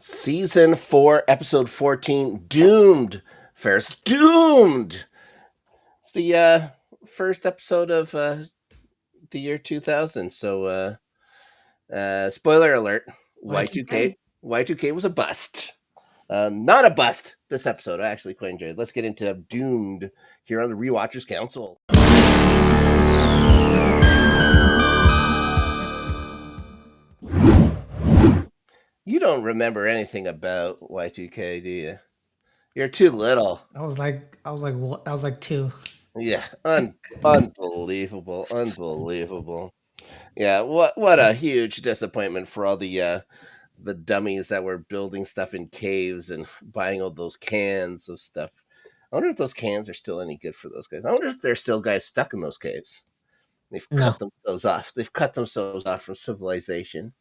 Season 4, Episode 14, Doomed. Ferris, Doomed! It's the first episode of the year 2000. So, spoiler alert, Y2K. Y2K was a bust. Not a bust this episode. I actually quite enjoyed it. Let's get into Doomed here on the Rewatchers Council. You don't remember anything about Y2K, do you? You're too little. I was like two. Yeah, unbelievable, unbelievable. Yeah, what a huge disappointment for all the dummies that were building stuff in caves and buying all those cans of stuff. I wonder if those cans are still any good for those guys. I wonder if there's still guys stuck in those caves. They've cut No, themselves off. They've cut themselves off from civilization.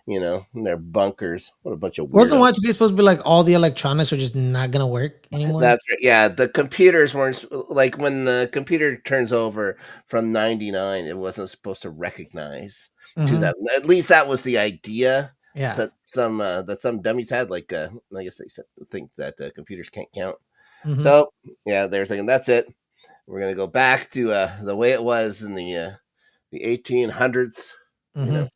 In their bunkers. What a bunch of wasn't weirdos. Y2K supposed to be like all the electronics are just not gonna work anymore? That's right. Yeah, the computers weren't like when the computer turns over from 99, it wasn't supposed to recognize Hmm. 2000. At least that was the idea Yeah. that some dummies had. Like, I guess think that computers can't count. Hmm. So, yeah, they're thinking that's it. We're going to go back to the way it was in the 1800s. You Hmm. know,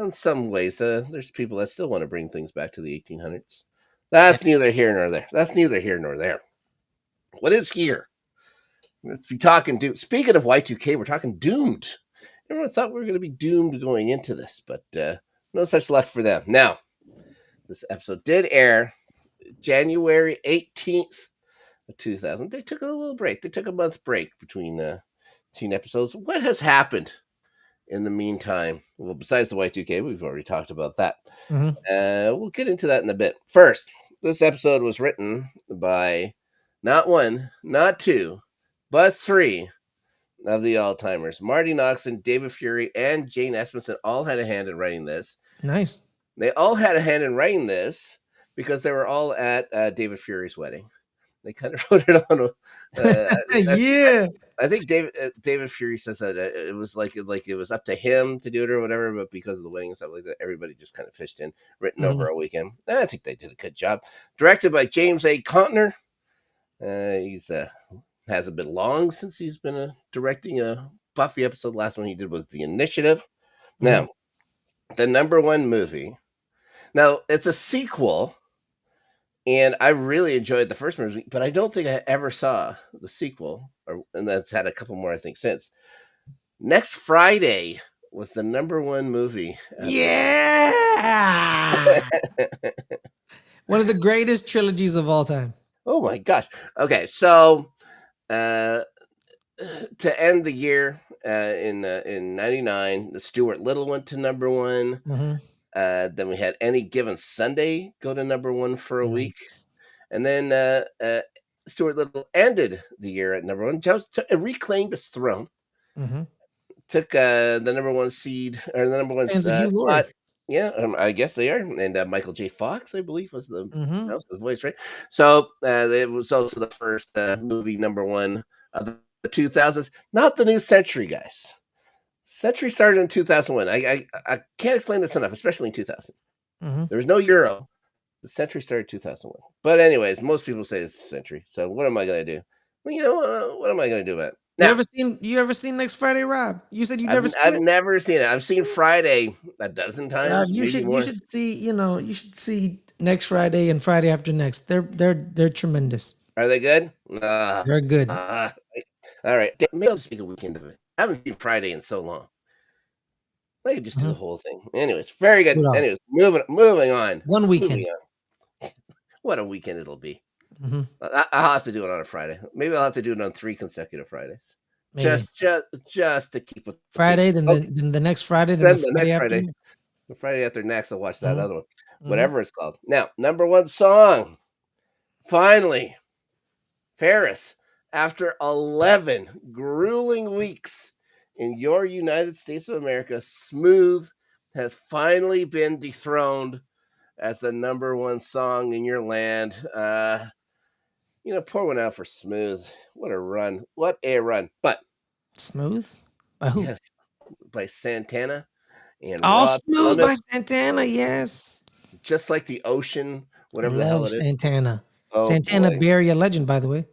in some ways, there's people that still want to bring things back to the 1800s. That's neither here nor there. That's neither here nor there. What is here? Let's be talking Doom. Speaking of Y2K, we're talking Doomed. Everyone thought we were going to be doomed going into this, but no such luck for them. Now, this episode did air January 18th of 2000. They took a little break. They took a month break between episodes. What has happened in the meantime? Well, besides the Y2K, we've already talked about that. Hmm. We'll get into that in a bit. First, this episode was written by not one, not two, but three of the all-timers. Marty Noxon, David Fury, and Jane Espenson all had a hand in writing this. Nice. They all had a hand in writing this because they were all at David Fury's wedding. They kind of wrote it on. Yeah. I think David Fury says that it was like it was up to him to do it or whatever, but because of the wedding and stuff like that, everybody just kind of fished in, written over Hmm. a weekend. I think they did a good job. Directed by James A. Contner. He's hasn't been long since he's been directing a Buffy episode. Last one he did was The Initiative. Hmm. Now, the number one movie. Now, it's a sequel, and I really enjoyed the first movie, but I don't think I ever saw the sequel, and that's had a couple more, I think, since. Next Friday was the number one movie. Yeah. One of the greatest trilogies of all time. Oh my gosh. Okay, so uh, to end the year in '99, the Stuart Little went to number one. Hmm. Then we had Any Given Sunday go to number one for a week, Nice. and then Stuart Little ended the year at number one. Just reclaimed his throne, Hmm. took the number one seed or the number one Fans of Hugh spot. Laurie. Yeah, I guess they are. And Michael J. Fox, I believe, was Hmm. the voice, right? So it was also the first movie number one of the 2000s, not the new century, guys. Century started in 2001. I can't explain this enough, especially in 2000. Hmm. There was no Euro. The century started 2001. But anyways, most people say it's century. So what am I going to do? Well, what am I going to do about it? Now, You ever seen Next Friday, Rob? You said you I've never seen I've it? never seen it. I've seen Friday a dozen Rob, times, maybe you more. should see, you should see Next Friday and Friday After Next. They're tremendous. Are they good? They're good. All right. Maybe I'll just make a weekend of it. I haven't seen Friday in so long. I could just do Mhm. the whole thing. Anyways, very Do good. it all. Anyways, moving on. One Moving weekend. on. What a weekend it'll be. Hmm. I'll have to do it on a Friday. Maybe I'll have to do it on 3 consecutive Fridays. Maybe Just to keep with the theme. Friday, Okay, then the next Friday, then the then the Friday next after Friday, next. the Friday after next, I'll watch that Hmm. other one, Hmm. whatever it's called. Now, number one song. Finally, Paris. After 11 grueling weeks in your United States of America, Smooth has finally been dethroned as the number one song in your land. Pour one out for Smooth. What a run. What a run. But, Smooth by who? yes, by Santana and All Rob Smooth by Thomas. Santana. Yes. just like the ocean, I whatever the hell love it is. Santana. Oh Santana boy, Bay Area legend, by the way.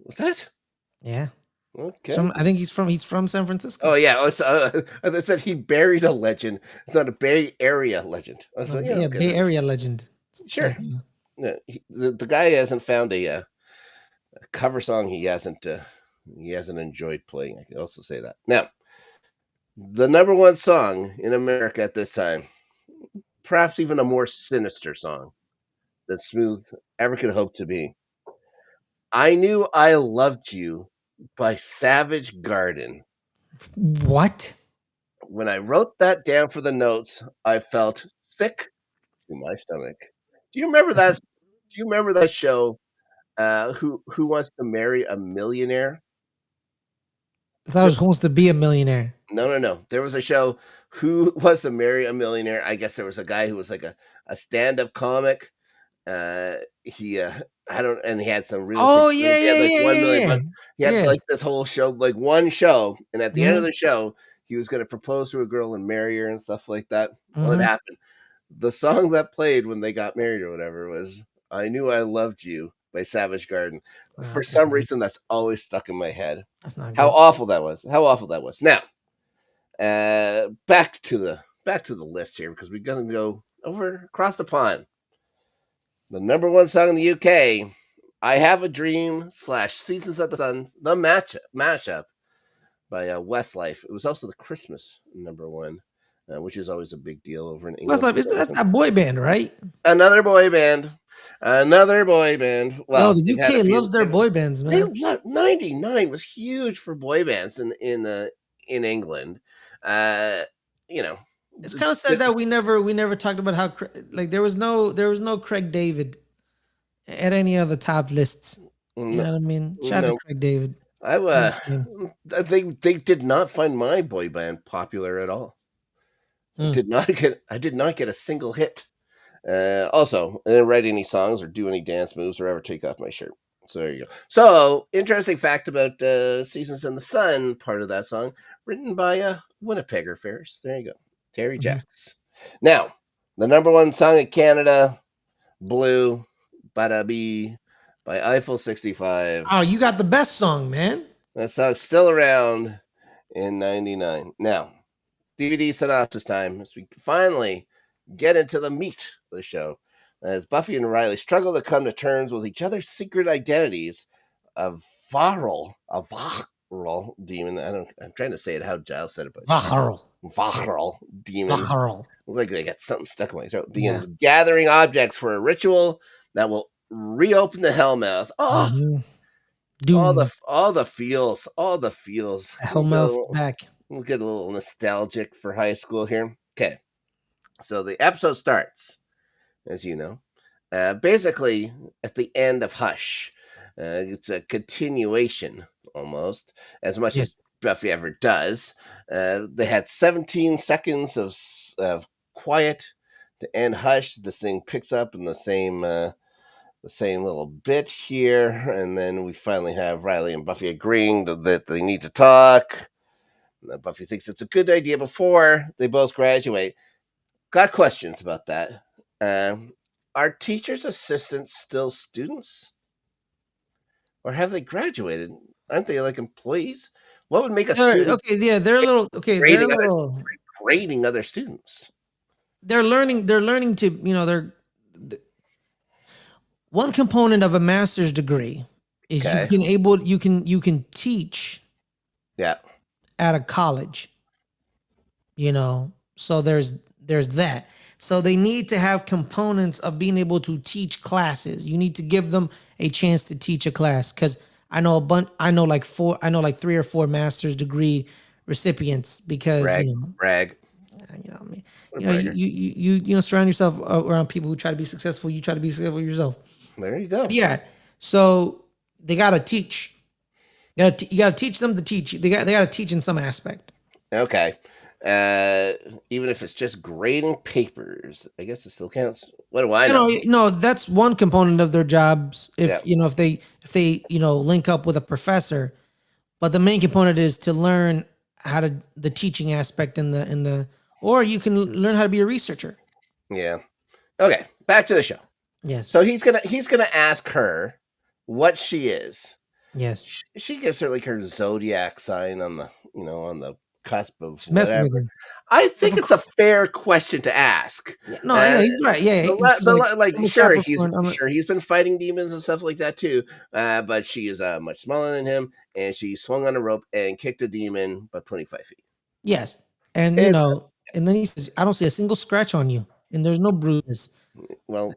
what's that? Yeah. Okay. I think he's from San Francisco. Oh yeah, I said he buried a legend. It's not a Bay Area legend. I was No, like, yeah, yeah, okay, Bay Area legend. sure. Santana. Yeah, the guy hasn't found a cover song he hasn't enjoyed playing. I can also say that. Now, the number one song in America at this time, perhaps even a more sinister song than Smooth ever could hope to be. I Knew I Loved You by Savage Garden. What? When I wrote that down for the notes, I felt sick to my stomach. Do you remember that? Do you remember that show? Who Wants to Marry a Millionaire? I thought it was Who Wants to Be a Millionaire. No, no, no. There was a show, Who Was to Marry a Millionaire. I guess there was a guy who was like a stand-up comic. Uh, he I don't, and he had some real big. Oh He yeah, had yeah, like yeah, 1 million yeah, bucks. He had yeah. like this whole show, like one show, and at the end of Mm-hmm. the show, he was going to propose to a girl and marry her and stuff like that. Well, it Mm-hmm. happened. The song that played when they got married or whatever was "I Knew I Loved You" by Savage Garden. Oh, For that's not some good. reason, that's always stuck in my head. That's not How good. awful that was. How awful that was. Now, back to the list here because we're gonna go over across the pond. The number one song in the UK, "I Have a Dream" slash "Seasons of the Sun," the mashup by Westlife. It was also the Christmas number one, which is always a big deal over in England Westlife for is some that's reason. that boy band, right? Another boy band, another boy band. Yo, Well, the they've had a UK few. loves their boy bands, They man. love 99 was huge for boy bands in England. Uh, you know, It's kind of sad that we never talked about how like there was no Craig David at any of the top lists. You no, know what I mean? Shout out to no, Craig David. I Hall of Fame. they did not find my boy band popular at all. Hmm. I did not get a single hit. Also, I didn't write any songs or do any dance moves or ever take off my shirt. So there you go. So interesting fact about "Seasons in the Sun," part of that song, written by Winnipegger Ferris. There you go, Terry Mhm. Jacks. Now, the number one song in Canada, "Blue," Bada Bee by Eiffel 65. Oh, you got the best song, man. That song's still around in '99. Now, DVD synopsis time as we finally get into the meat of the show. As Buffy and Riley struggle to come to terms with each other's secret identities, a viral demon. I'm trying to say it how Giles said it, but Vacheral. viral demon. Vacheral. Looks like I got something stuck in my throat. Yeah. Begins gathering objects for a ritual that will reopen the Hellmouth. Oh, Hmm. Doom. all the feels. Hellmouth back. We'll get a little nostalgic for high school here. Okay, so the episode starts, as you know, basically at the end of Hush. It's a continuation almost, as much Yes. as Buffy ever does. They had 17 seconds of quiet to end Hush. This thing picks up in the same little bit here, and then we finally have Riley and Buffy agreeing that they need to talk. Buffy thinks it's a good idea before they both graduate. Got questions about that. Um, are teachers' assistants still students? Or have they graduated? Aren't they like employees? What would make a They're student okay. Yeah, they're a little okay. They're a grading other little. grading other students? They're learning. They're learning to. One component of a master's degree is Okay. you can teach Yeah. at a college. So there's that. So they need to have components of being able to teach classes. You need to give them a chance to teach a class because I know like three or four master's degree recipients because Brag. Brag. I mean, What a bragger. surround yourself around people who try to be successful. You try to be successful yourself. There you go. Yeah. So they gotta teach. You gotta teach them to teach. They gotta teach in some aspect. Okay. Even if it's just grading papers, I guess it still counts. What do I know? No, that's one component of their jobs. Yeah. If they link up with a professor, but the main component is to learn how to the teaching aspect or you can learn how to be a researcher. Yeah. Okay, back to the show. Yes. So he's gonna ask her what she is. Yes. She gives her like her zodiac sign on the on the cusp of She's messing with whatever. him. I Of think it's a fair question to ask. Yeah, no, Uh, yeah, he's right. Yeah, she's like, like I'm a sure he's Capricorn. I'm a, sure he's been fighting demons and stuff like that too. But she is much smaller than him, and she swung on a rope and kicked a demon about 25 feet. yes, and It's and then he says, I don't see a single scratch on you, and there's no bruises. well,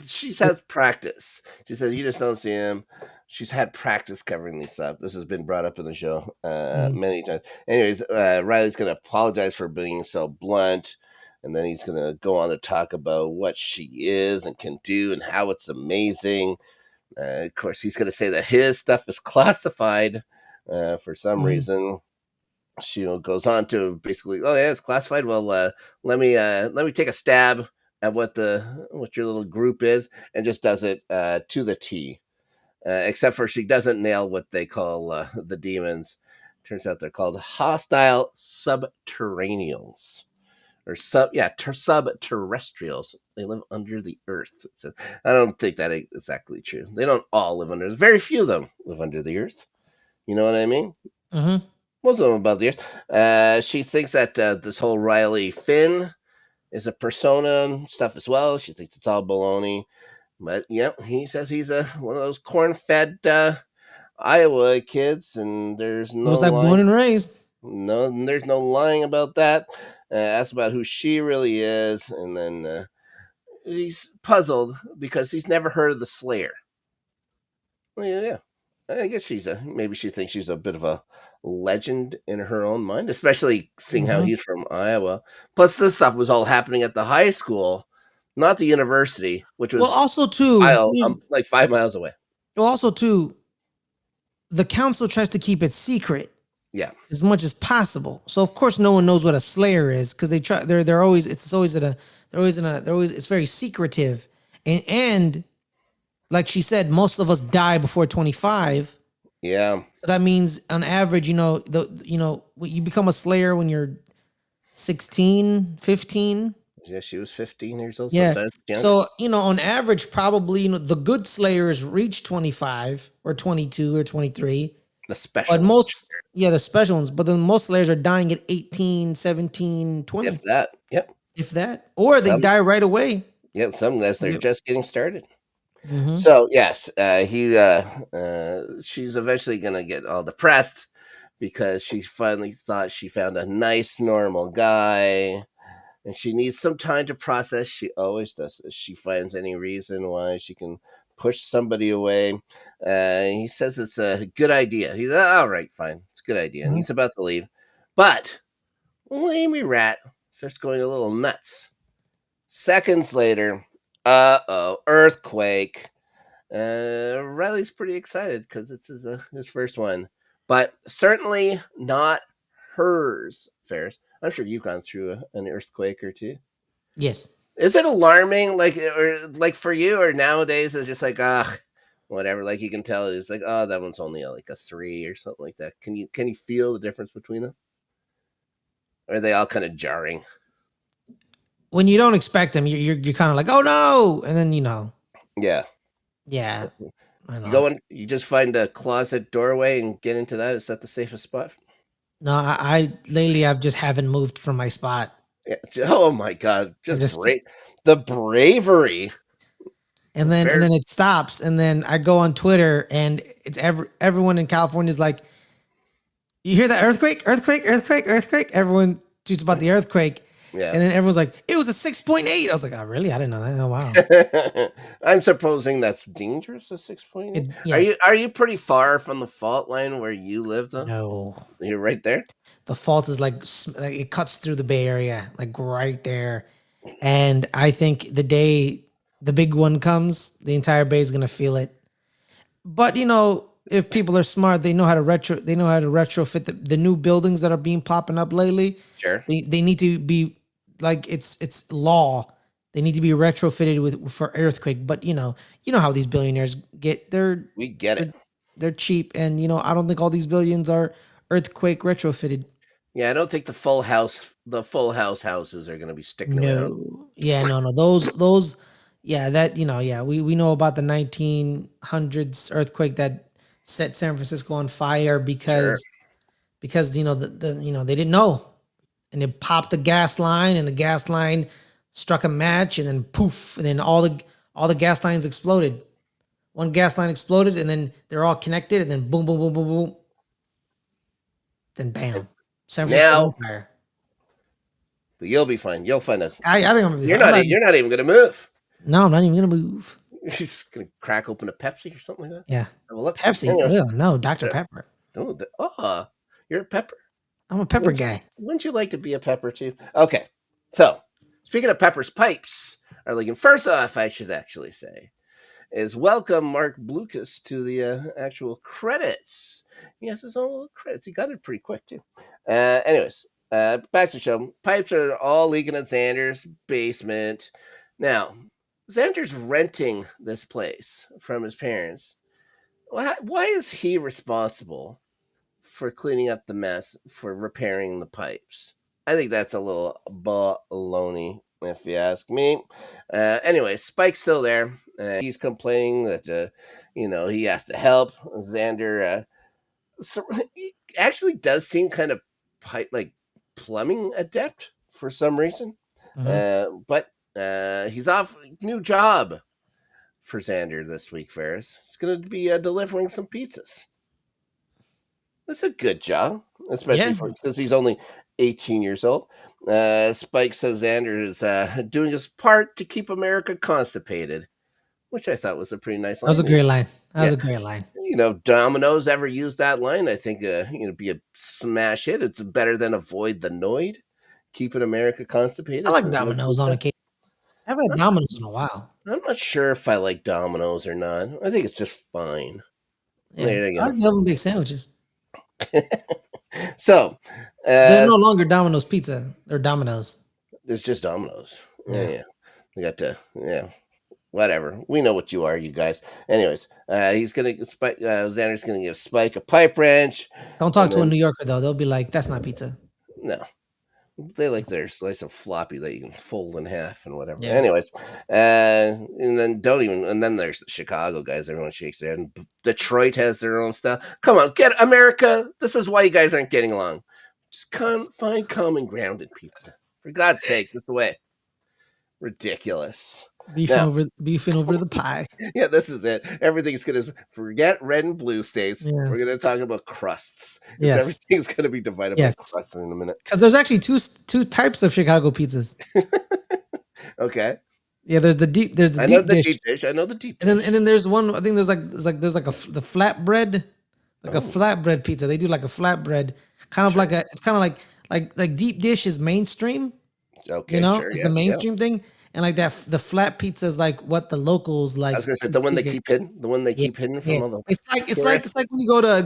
she says practice. She says you just don't see him. She's had practice covering these stuff. This has been brought up in the show Mhm. many times. Anyways, Riley's gonna apologize for being so blunt, and then he's gonna go on to talk about what she is and can do and how it's amazing. Of course, he's gonna say that his stuff is classified for some Mhm. reason. She goes on to basically, oh yeah, it's classified. Well, let me take a stab at what your little group is, and just does it to the T. Except for she doesn't nail what they call the demons. Turns out they're called hostile subterraneals or subterrestrials. They live under the earth. So I don't think that is exactly true. They don't all live under. Very few of them live under the earth. You know what I mean? Mhm. Most of them above the earth. She thinks that this whole Riley Finn is a persona and stuff as well. She thinks it's all baloney. But yeah, he says he's one of those corn-fed Iowa kids, and there's He was no like lying. born and raised. No, there's no lying about that. Asks about who she really is, and then he's puzzled because he's never heard of the Slayer. Well, yeah. I guess maybe she thinks she's a bit of a legend in her own mind, especially seeing how Mhm. he's from Iowa. Plus, this stuff was all happening at the high school, not the university, which Well, was also too, like 5 miles away. well, also too, the council tries to keep it secret Yeah, as much as possible. So of course, no one knows what a Slayer is because they try. They're always it's always at a they're always in a they're always it's very secretive, and like she said, most of us die before 25. yeah, So that means on average, you become a Slayer when you're 16, 15. yeah. She was 15 years old, Yeah. sometimes younger. So, on average, probably, the good Slayers reach 25 or 22 or 23. The special But ones, the special ones, but then most Slayers are dying at 18, 17, if 20, that. Yep. if that, or they Some, die right away. yep. Some as they're Yep. just getting started. Hmm. So yes, she's eventually gonna get all depressed because she finally thought she found a nice, normal guy, and she needs some time to process. She always does this. She finds any reason why she can push somebody away. He says it's a good idea. He's all right, fine, it's a good idea, and Hmm. he's about to leave, but Amy Rat starts going a little nuts. Seconds later, earthquake. Riley's pretty excited because it's his first one, but certainly not hers. Ferris, I'm sure you've gone through an earthquake or two. Yes. Is it alarming, like for you, or nowadays it's just like whatever? Like you can tell it's like that one's only like a 3 or something like that. Can you feel the difference between them? Or are they all kind of jarring? When you don't expect them, you're kind of like, oh no. And then, Yeah, yeah, I you know. go in, you just find a closet doorway and get into that. Is that the safest spot? No, I lately I've just haven't moved from my spot. Yeah. Oh my God, I just just the bravery. and Fair. then it stops, and then I go on Twitter, and it's everyone in California is like, you hear that earthquake, earthquake, earthquake, earthquake. Everyone tweets about the earthquake, Yeah. and then everyone's like, it was a 6.8. I was like, oh really? I didn't know that. Oh wow. I'm supposing that's dangerous. A 6.8. Are you Yes. are you pretty far from the fault line where you live though? No. You're right there. The fault is like it cuts through the Bay Area, like right there. And I think the day the big one comes, the entire Bay is gonna feel it. But if people are smart, they know how to retrofit the new buildings that are being popping up lately. Sure. They need to be like it's law. They need to be retrofitted with for earthquake. But how these billionaires get We get it. they're they're cheap, and I don't think all these billions are earthquake retrofitted. Yeah, I don't think the full house the Full House houses are going to be sticking around. No. Yeah, no. Those yeah, that yeah, we know about the 1900s earthquake that set San Francisco on fire Sure. because the they didn't know. And it popped the gas line and the gas line struck a match and then poof, and then all the gas lines exploded. One gas line exploded and then they're all connected and then boom boom boom boom boom. Then And bam. San Francisco's on now fire. you'll be fine. You'll find a. I think I'm gonna be You're fine. I'm not. not You're not even going to move. No, I'm not even gonna move. You're just going to crack open a Pepsi or something like that. Yeah. Have a look. Pepsi. Anyways, Ugh, no, Dr. Pepper. you're a pepper. I'm a pepper guy. Wouldn't you like to be a pepper too? Okay. So speaking of peppers, pipes are leaking. First off, I should actually say is welcome Mark Blucas to the actual credits. He has his own little credits. He got it pretty quick too. Anyways, back to the show. Pipes are all leaking at Xander's basement. Now, Xander's renting this place from his parents. Why is he responsible for cleaning up the mess, for repairing the pipes? I think that's a little baloney, if you ask me. Anyway, Spike's still there. He's complaining that, he has to help. Xander he actually does seem kind of like plumbing adept for some reason. Mhm. But he's off. New job for Xander this week, Ferris. He's going to be delivering some pizzas. That's a good job, especially Yeah. for since he's only 18 years old. Spike says Xander is doing his part to keep America constipated, which I thought was a pretty nice That was a line. great line. That was Yeah, a great line. Domino's ever used that line, I think be a smash hit. It's better than avoid the Noid. Keeping America I constipated, like says no Domino's on pizza. occasion. I haven't had Domino's in a while. I'm not sure if I like Domino's or not. I think it's just fine. Yeah. There you I like the oven baked sandwiches. go. So, They're uh, no longer Domino's pizza. They're Domino's. it's just Domino's. Yeah. Yeah. We got to, whatever. We know what you are, you guys. Anyways, Xander's gonna give Spike a pipe wrench, Don't talk and to a then New Yorker though. They'll be like, "That's not pizza." no, they like their slice of floppy that you can fold in half and whatever. Yeah. Anyways, and then and then there's the Chicago guys. Everyone shakes their head. And Detroit has their own stuff. Come on, get America. This is why you guys aren't getting along. Just find common ground in pizza. For God's sakes, this is the way. Ridiculous. Now, Beefing over the pie. yeah, this is it. Everything's gonna forget red and blue states. Yeah. We're gonna talk about crusts because Yes. everything's gonna be divided by Yes. crusts in a minute. Because there's actually two types of Chicago pizzas. Okay, Yeah, there's the I know deep the dish, deep dish. I know the deep and dish. then there's one. I think there's like the flatbread, like a Oh, flatbread pizza. They do like a flatbread, kind of sure. like it's kind of like deep dish is mainstream. Okay, sure. It's the Yeah, yeah. mainstream thing, and like that the flat pizza is like what the locals I like was gonna say to the one they get. keep hidden. The one they Yeah, keep hidden yeah. from all the It's tourists. like when you go to a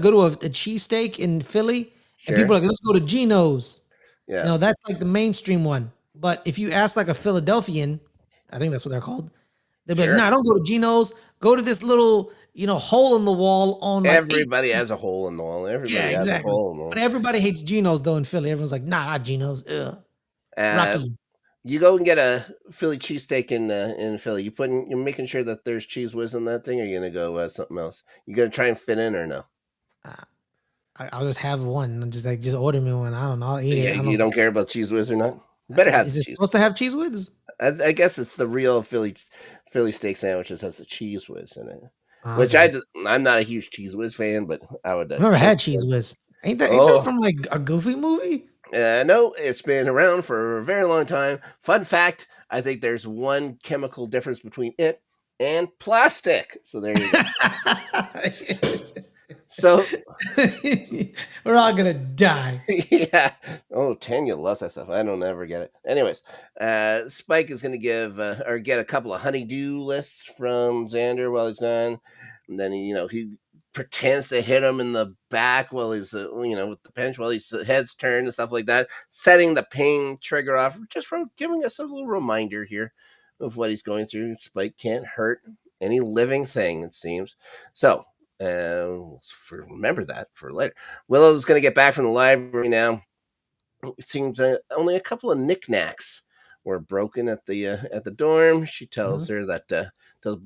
cheesesteak in Philly, and people Sure. are like, let's go to Geno's. Yeah. That's like the mainstream one. But if you ask like a Philadelphian, I think that's what they're called. They'll be like, Sure. nah, don't go to Geno's. Go to this little, hole in the wall on like eight. Everybody has a hole in the wall. Yeah, Everybody has a exactly. hole in the But wall. everybody hates Geno's though in Philly. Everyone's like, nah, not Geno's. Ugh. Uh, Rocky. you go and get a Philly cheesesteak in Philly. You're making sure that there's cheese whiz in that thing, or you're gonna go something else. You gonna try and fit in or no? Uh, I'll just have one and just order me one. I don't know. I'll eat it. Yeah, I you don't. don't care about cheese whiz or not. You better have Is the it cheese. supposed to have cheese whiz? I guess it's the real Philly steak sandwiches has the cheese whiz in it. Oh, Which okay. I'm not a huge cheese whiz fan, but I would I've never shake. had cheese whiz. Ain't that Oh, from like a Goofy movie? no, it's been around for a very long time. Fun fact: I think there's one chemical difference between it and plastic. So there you go. So We're all gonna die. yeah. Oh, Tanya loves that stuff. I don't ever get it. Anyways, Spike is going to give or get a couple of honeydew lists from Xander while he's gone. And then, he pretends to hit him in the back while he's, with the bench while his head's turned and stuff like that, setting the pain trigger off, just from giving us a little reminder here of what he's going through. Spike can't hurt any living thing, it seems. So, remember that for later. Willow's going to get back from the library now. It seems only a couple of knickknacks were broken at the dorm. She tells Mhm. her that tells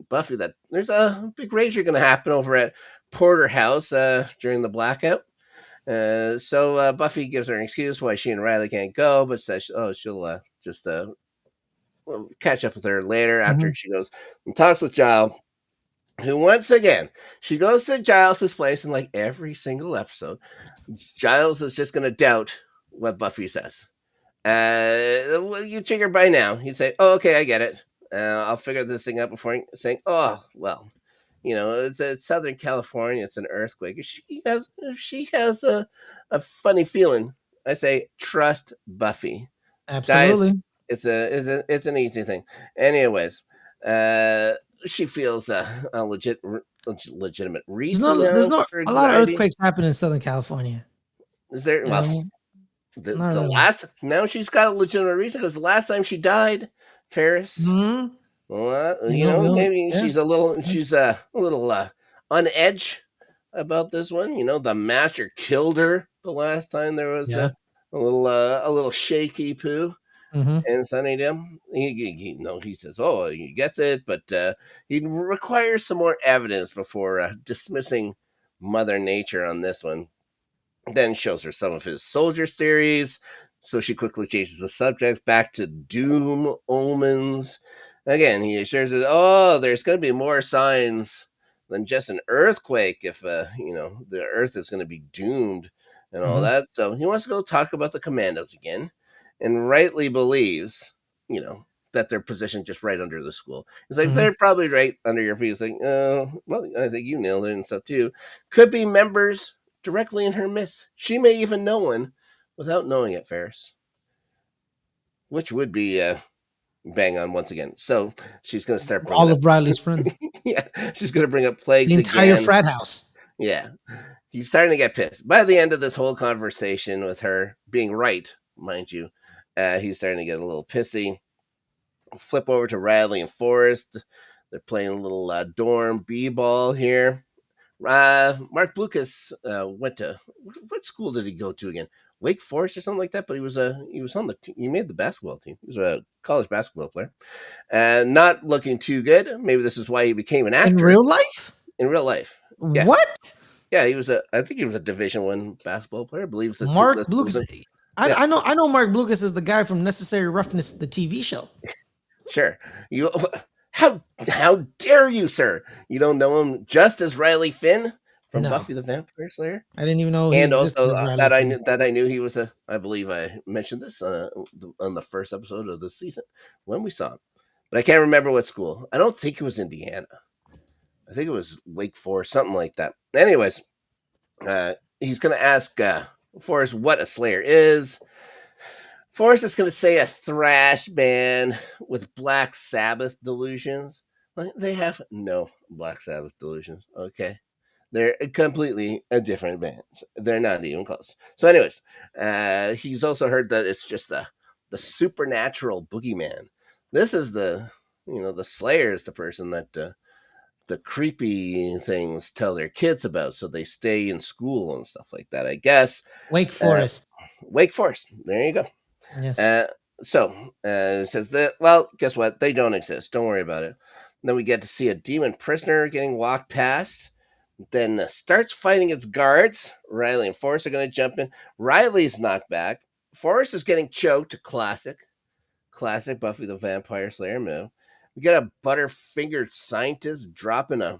Buffy that there's a big rager going to happen over at Porter House during the blackout. So Buffy gives her an excuse why she and Riley can't go, but says, "Oh, she'll just we'll catch up with her later after Mhm. she goes and talks with Giles." Who once again she goes to Giles's place, and like every single episode, Giles is just going to doubt what Buffy says. Well, you figure by now. He'd say, "Oh, okay, I get it. I'll figure this thing out before saying, oh, well, it's Southern California. It's an earthquake. If she has a funny feeling, I say, trust Buffy, guys. Absolutely. It's an easy thing. Anyways, uh, she feels a legitimate reason There's now no for a lot of anxiety. earthquakes happen in Southern California. Is there? You know Well, what I mean? Not the really. last now she's got a legitimate reason because the last time she died, Ferris. Hmm. Well, We only maybe yeah. she's a little on edge about this one. The master killed her the last time there was Yeah. a little shaky poo Hmm. in Sunnydale. He says, oh, he gets it, but he requires some more evidence before dismissing Mother Nature on this one. Then shows her some of his soldiers' theories, so she quickly changes the subject back to doom omens. Again, he assures us, oh, there's going to be more signs than just an earthquake if, the earth is going to be doomed and all Hmm. that. So he wants to go talk about the commandos again and rightly believes, that they're positioned just right under the school. He's like, Hmm. they're probably right under your feet. He's like, well, I think you nailed it and stuff too. Could be members directly in her midst. She may even know one without knowing it, Ferris, which would be bang on once again. So she's going to start bringing All up, of Riley's friends, yeah, she's going to bring up the plagues entire again. frat house. Yeah, he's starting to get pissed. By the end of this whole conversation with her being right, mind you, he's starting to get a little pissy. Flip over to Riley and Forrest. They're playing a little dorm b-ball here. Mark Lucas went to what school did he go to again? Wake Forest or something like that. But he was on the he made the basketball team. He was a college basketball player, and not looking too good. Maybe this is why he became an In actor real life? in real life. Yeah, What? yeah. He was a I think he was a Division I basketball player. I believe it's Mark the school's Blucas. name. Yeah, I know Mark Blucas is the guy from Necessary Roughness, the TV show. sure. You how dare you, sir? You don't know him just as Riley Finn from No, Buffy the Vampire Slayer? I didn't even know he And existed also as Riley Finn. that I knew he was a. I believe I mentioned this on the first episode of this season when we saw him, but I can't remember what school. I don't think it was Indiana. I think it was Wake Forest, something like that. Anyways, he's gonna ask Forrest what a Slayer is. Forrest is gonna say a thrash band with Black Sabbath delusions. Like, they have no Black Sabbath delusions. Okay, they're completely a different band. They're not even close. So, anyways, he's also heard that it's just the supernatural boogeyman. This is the Slayer is the person that the creepy things tell their kids about, so they stay in school and stuff like that. I guess. Wake Uh, Forest. Wake Forest. There you go. Yes. Uh, so it says that. Well, guess what? They don't exist. Don't worry about it. And then we get to see a demon prisoner getting walked past, then starts fighting its guards. Riley and Forrest are going to jump in. Riley's knocked back. Forrest is getting choked. Classic Buffy the Vampire Slayer move. We get a butterfingered scientist dropping a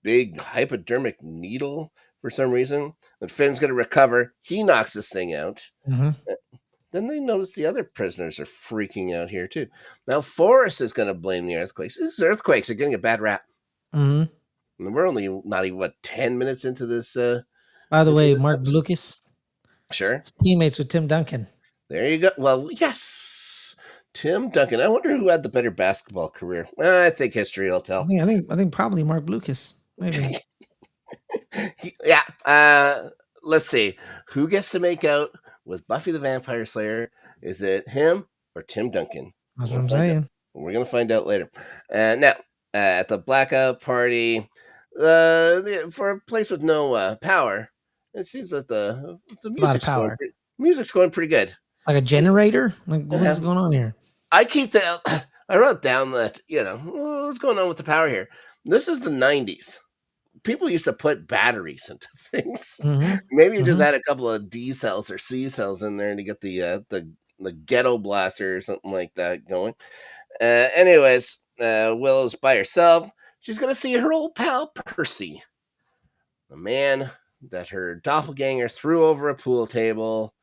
big hypodermic needle for some reason. And Finn's going to recover. He knocks this thing out. Hmm. Then they notice the other prisoners are freaking out here too. Now Forrest is going to blame the earthquakes. These earthquakes are getting a bad rap. Hmm. And we're only not even 10 minutes into this By the way, Mark episode. Blucas, Sure. is teammates with Tim Duncan. There you go. Well, yes. Tim Duncan. I wonder who had the better basketball career. I think history will tell. I think probably Mark Blucas. Maybe. Yeah. Let's see. Who gets to make out with Buffy the Vampire Slayer? Is it him or Tim Duncan? That's We're what gonna I'm find out. saying. We're gonna find out later. Now, at the blackout party, for a place with no power, it seems that the A lot of music's going power. Music's going pretty good. Like a generator? Like what is Uh, going on here? I keep the. I wrote down that what's going on with the power here. This is the '90s. People used to put batteries into things. Mm-hmm. Maybe you just Mm-hmm. add a couple of D cells or C cells in there to get the ghetto blaster or something like that going. Anyways, Willow's by herself. She's gonna see her old pal Percy, the man that her doppelganger threw over a pool table,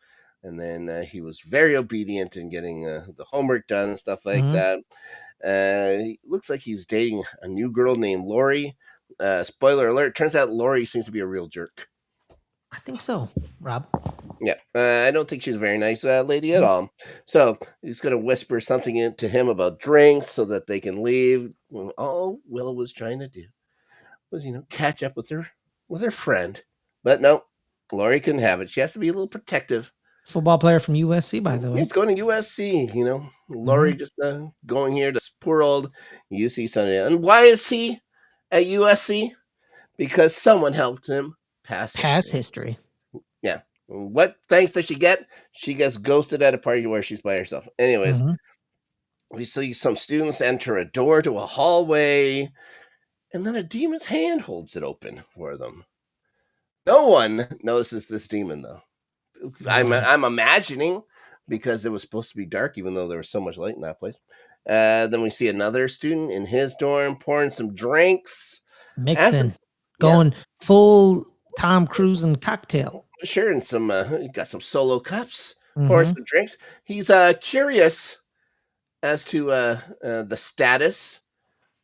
and then he was very obedient in getting the homework done and stuff like Mm-hmm. that. He looks like he's dating a new girl named Lori. Spoiler alert: turns out Lori seems to be a real jerk. I think so, Rob. Yeah, I don't think she's a very nice lady at Mhm. all. So he's going to whisper something into him about drinks so that they can leave. All Willow was trying to do was, catch up with her friend. But no, Lori couldn't have it. She has to be a little protective. Football player from USC, by the way. It's going to USC. Mm-hmm. Lori just going here to poor old UC Sunnydale. And why is he at USC? Because someone helped him pass Past history. history. Yeah. What thanks does she get? She gets ghosted at a party where she's by herself. Anyways, Mm-hmm. we see some students enter a door to a hallway, and then a demon's hand holds it open for them. No one notices this demon though. No I'm one. I'm imagining because it was supposed to be dark, even though there was so much light in that place. Then we see another student in his dorm pouring some drinks. As Mixing. yeah, Going full Tom Cruise and cocktail. sure, and some got some solo cups, pouring Mm-hmm. some drinks. He's curious as to the status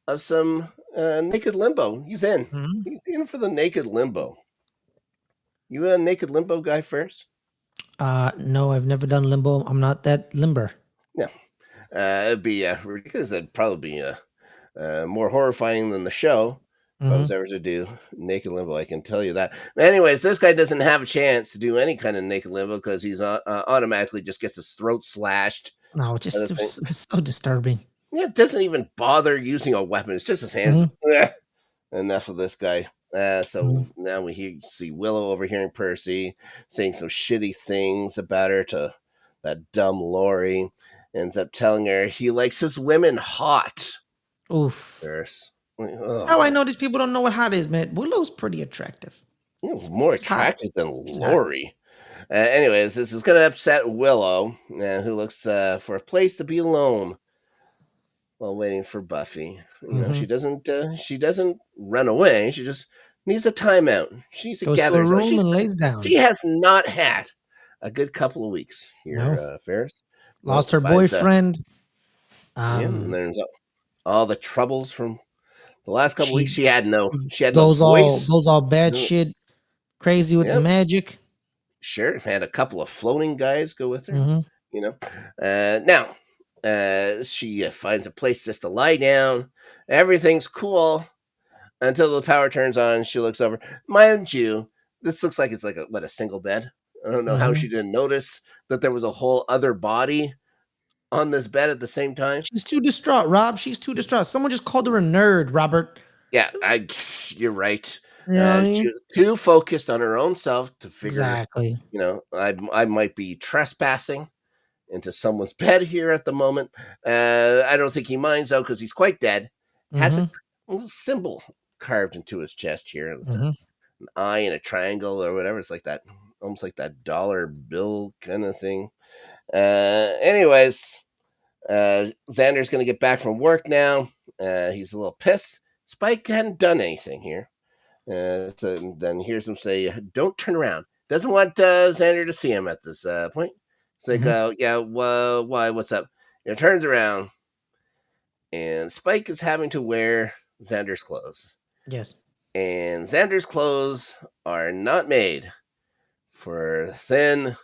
of some naked limbo. He's in. Mm-hmm. He's in for the naked limbo. You a naked limbo guy first? No, I've never done limbo. I'm not that limber. No. It'd be ridiculous. It'd probably be more horrifying than the show if I Mm-hmm. was ever to do naked limbo. I can tell you that. Anyways, this guy doesn't have a chance to do any kind of naked limbo because he's automatically just gets his throat slashed. No, Other just thing. it was so disturbing. Yeah, doesn't even bother using a weapon. It's just his hands. Mm-hmm. Enough of this guy. Mm-hmm. So now see Willow overhearing Percy saying some shitty things about her to that dumb Lori. Ends up telling her he likes his women hot. Oof. There's That's how I oh, know these people don't know what hot is, man. Willow's pretty attractive. more She's hot. attractive than She's hot. Lori. Anyways, this is going to upset Willow, who looks for a place to be alone while waiting for Buffy. Mm-hmm. She doesn't run away. She just needs a timeout. She needs to Goes to gather a herself. room and lays She down. has not had a good couple of weeks here, No. Ferris. Well, Lost her finds boyfriend. and there's all the troubles from the last couple of weeks. She She had no goes voice. all bad shit, crazy with the Yep, magic. sure. Had a couple of floating guys go with her. Mm-hmm. You know. Now, she finds a place just to lie down. Everything's cool until the power turns on. She looks over. Mind you, this looks like it's like a single bed. I don't know how Mm-hmm. she didn't notice that there was a whole other body on this bed at the same time. She's too distraught, Rob. She's too distraught. Someone just called her a nerd, Robert. Yeah, you're right. You know what I She mean? was too focused on her own self to figure, Exactly. I might be trespassing into someone's bed here at the moment. I don't think he minds though because he's quite dead. Has a Mm-hmm. little symbol carved into his chest here. It's Mm-hmm. an eye and a triangle or whatever. It's like that, almost like that dollar bill kind of thing. Anyways, Xander's going to get back from work now. He's a little pissed. Spike hadn't done anything here. So then hears him say, "Don't turn around." Doesn't want Xander to see him at this point. It's like, Mm-hmm. "Yeah, why? What's up?" Turns around, and Spike is having to wear Xander's clothes. Yes. And Xander's clothes are not made for thin,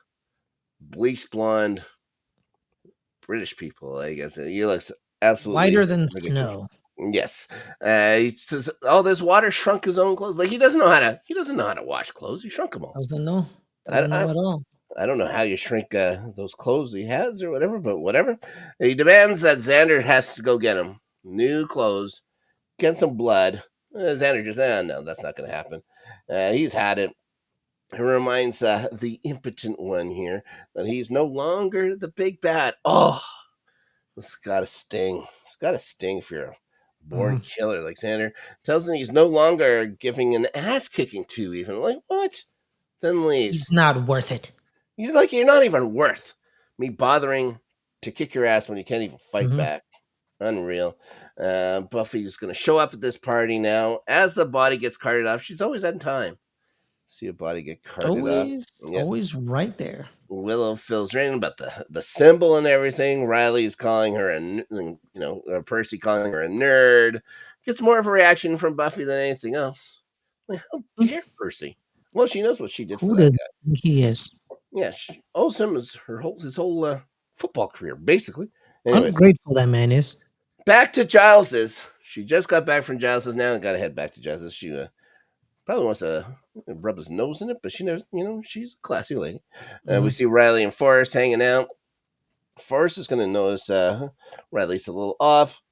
bleached blonde British people, I guess. He looks absolutely Whiter than ridiculous. snow. Yes. He says, "Oh, this water shrunk his own clothes." Like he doesn't know how to. He doesn't know how to wash clothes. He shrunk them all. Doesn't know. I, Doesn't know I, at all. I don't know how you shrink those clothes he has or whatever, but whatever. He demands that Xander has to go get him new clothes, get some blood. Xander just, no, that's not going to happen. He's had it. It reminds the impotent one here that he's no longer the big bad. Oh, it's got to sting. It's got to sting if you're a born Mhm. killer like Xander. Tells him he's no longer giving an ass kicking to, even. Like, what? Then He's leaves. not worth it. He's like, you're not even worth me bothering to kick your ass when you can't even fight Mhm. back. Unreal. Buffy's going to show up at this party now. As the body gets carted off, she's always on time. See a body get carted off. Always, Yep. always right there. Willow fills her in about the symbol and everything. Riley's calling her Percy calling her a nerd. Gets more of a reaction from Buffy than anything else. Like, how dare Percy? Well, she knows what she did for Who that does guy. he is? Yeah, she owes him his whole football career, basically. Anyways, Ungrateful that man is. back to Giles's. She just got back from Giles's now and got to head back to Giles's. She probably wants to rub his nose in it, but she knows, she's a classy lady. We Mhm. see Riley and Forrest hanging out. Forrest is going to notice Riley's a little off.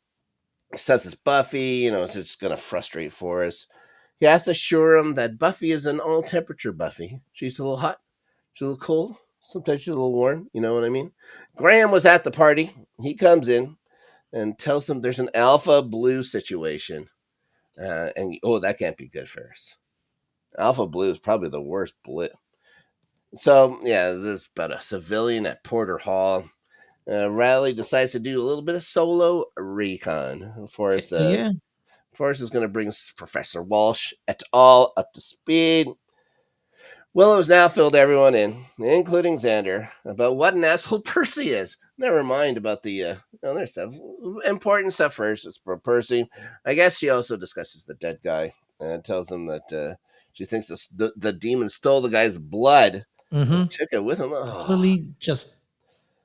Says it's Buffy, it's just going to frustrate Forrest. He has to assure him that Buffy is an all temperature Buffy. She's a little hot, she's a little cold, sometimes she's a little warm, you know what I mean? Graham was at the party. He comes in and tells him there's an alpha blue situation. That can't be good for us. Alpha blue is probably the worst blip. So, yeah, there's about a civilian at Porter Hall. Riley decides to do a little bit of solo recon. Hell yeah. Forrest is going to bring Professor Walsh et al. Up to speed. Willow's now filled everyone in, including Xander, about what an asshole Percy is. Never mind about the other stuff. Important stuff first. It's for Percy. I guess she also discusses the dead guy and tells him that she thinks the demon stole the guy's blood and Mm-hmm. took it with him. Oh, Completely just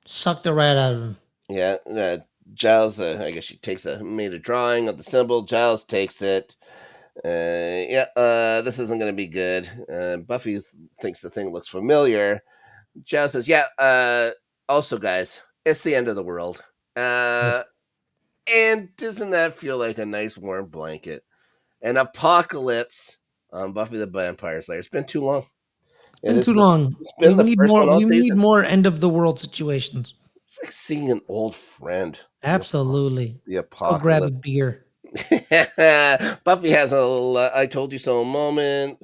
sucked the right out of him. yeah. Giles, I guess she made a drawing of the symbol. Giles takes it. This isn't going to be good. Buffy thinks the thing looks familiar. Giles says, yeah, also, guys, it's the end of the world. Yes. And doesn't that feel like a nice warm blanket? An apocalypse on Buffy the Vampire Slayer. It's been too long. It's been too It's long. We, been we the need first more. one all We need season. more end of the world situations. It's like seeing an old friend. Absolutely. The Let's go grab a apocalypse. beer. Buffy has a little I told you so moment.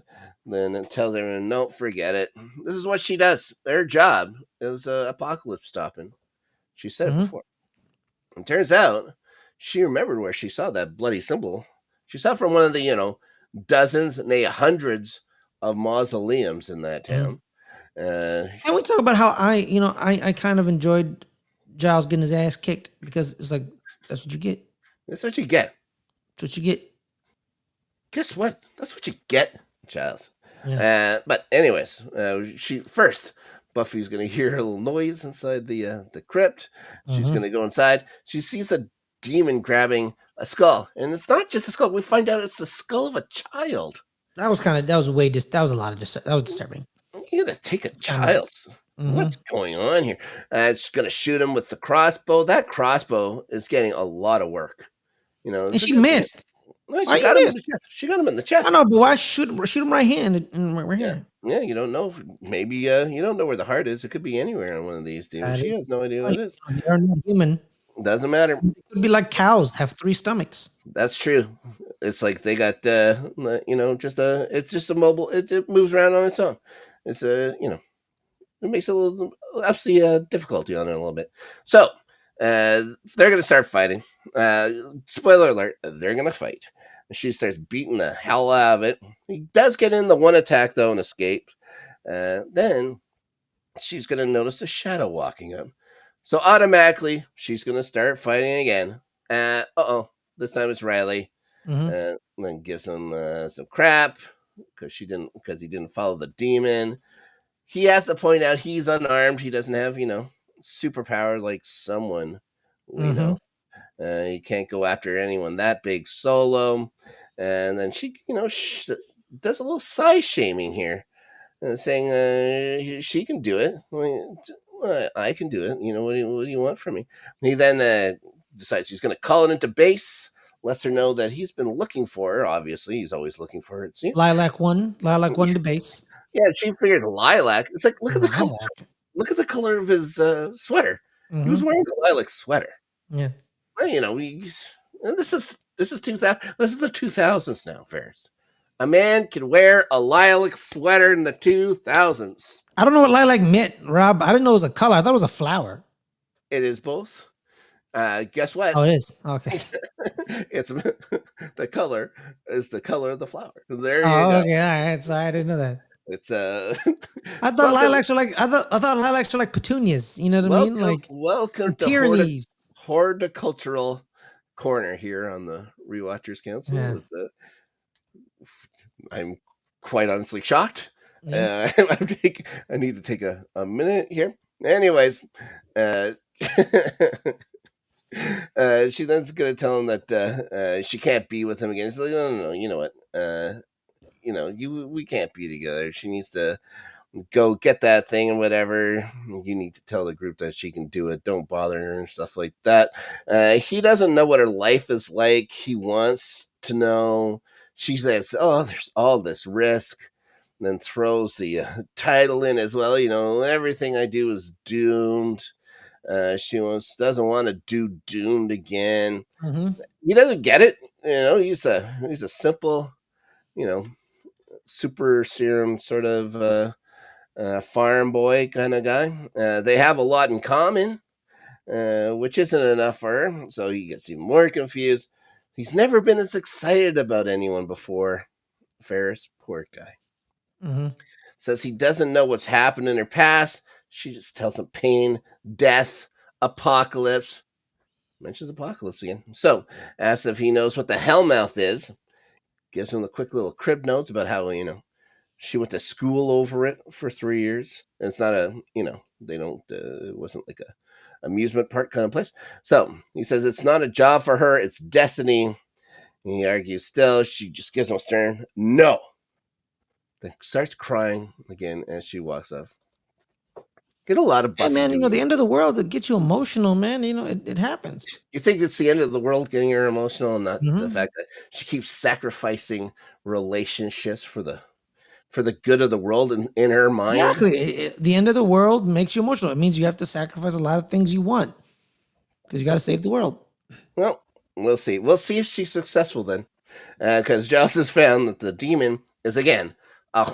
Then it tells everyone, no, forget it. This is what she does. Their job is apocalypse stopping. She said it Hmm. before. It turns out she remembered where she saw that bloody symbol. She saw it from one of the, dozens, nay, hundreds of mausoleums in that Hmm. town. Uh, Can we talk about how I kind of enjoyed Giles getting his ass kicked because it's like that's what you get. that's what you get. That's what you get. Guess what? That's what you get, Giles. Yeah. But anyways, she first Buffy's gonna hear a little noise inside the crypt. She's Hmm. gonna go inside. She sees a demon grabbing a skull, and it's not just a skull. We find out it's the skull of a child. That was a lot of that was disturbing. You gotta take a It's kind of. child's. Hmm. What's going on here? It's gonna shoot him with the crossbow. That crossbow is getting a lot of work. And It's a she good thing. missed. No, she Why you got him in the missed? chest. She got him in the I chest. know, but why shoot him right here and right Yeah, here? yeah. You don't know. Maybe you don't know where the heart is. It could be anywhere on one of these demons. Got She it. has no idea Well, what it is. they're not human. Doesn't matter. They could be like cows, have three stomachs. That's true. It's like they got it's just a mobile. It moves around on its own. It's it makes it a little obviously difficulty on it a little bit. So they're gonna start fighting. Spoiler alert: they're gonna fight. She starts beating the hell out of it. He does get in the one attack though and escape. Then she's gonna notice a shadow walking up. So automatically she's gonna start fighting again. Oh, this time it's Riley. Hmm. Then gives him some crap because he didn't follow the demon. He has to point out he's unarmed. He doesn't have, superpower like someone we Hmm. know. He can't go after anyone that big solo. And then she, does a little size shaming here, saying she can do it. I can do it. What do you want from me? He then decides he's going to call it into base, lets her know that he's been looking for her. Obviously, he's always looking for her, it seems. Lilac one to base. Yeah, she figured lilac. It's like, Lilac. look at the color of his sweater. He was Mm-hmm. wearing a lilac sweater. Yeah. Well, and this is 2000. This is the 2000s now, Ferris. A man could wear a lilac sweater in the 2000s. I don't know what lilac meant, Rob. I didn't know it was a color. I thought it was a flower. It is both. Guess what? Oh, it is. Okay. It's the color is the color of the flower. There you Oh, go. okay. All right. Sorry, I didn't know that. It's I thought welcome, lilacs are like I thought lilacs are like petunias. You know what I mean? welcome, Like the welcome to peonies. horticultural corner here on the Rewatchers Yeah. Council. I'm quite honestly shocked. Yeah. I need to take a minute here. Anyways, uh, she then's gonna tell him that she can't be with him again. He's like, no, you know what? We can't be together. She needs to go get that thing and whatever. You need to tell the group that she can do it. Don't bother her and stuff like that. He doesn't know what her life is like. He wants to know. She says, "Oh, there's all this risk." And then throws the title in as well. Everything I do is doomed. She doesn't want to do doomed again. Mm-hmm. He doesn't get it. He's a simple, you know, super serum sort of farm boy kind of guy. They have a lot in common, which isn't enough for her, so he gets even more confused. He's never been as excited about anyone before. Ferris, poor guy. Mm-hmm. Says he doesn't know what's happened in her past. She just tells him pain, death, apocalypse. Mentions apocalypse again. So, asks if he knows what the Hellmouth is. Gives him the quick little crib notes about how, she went to school over it for 3 years. And it's not they don't, it wasn't like a amusement park kind of place. So he says it's not a job for her, it's destiny. He argues still. She just gives him a stern no. Then starts crying again as she walks off. Get a lot of Hey Buffy man, doing the this. end of the world that gets you emotional, man. It happens. You think it's the end of the world getting her emotional, and not the Mm-hmm. fact that she keeps sacrificing relationships for the good of the world in her mind? Exactly. The end of the world makes you emotional. It means you have to sacrifice a lot of things you want because you got to save the world. Well, we'll see. We'll see if she's successful then, because Giles has found that the demon is again a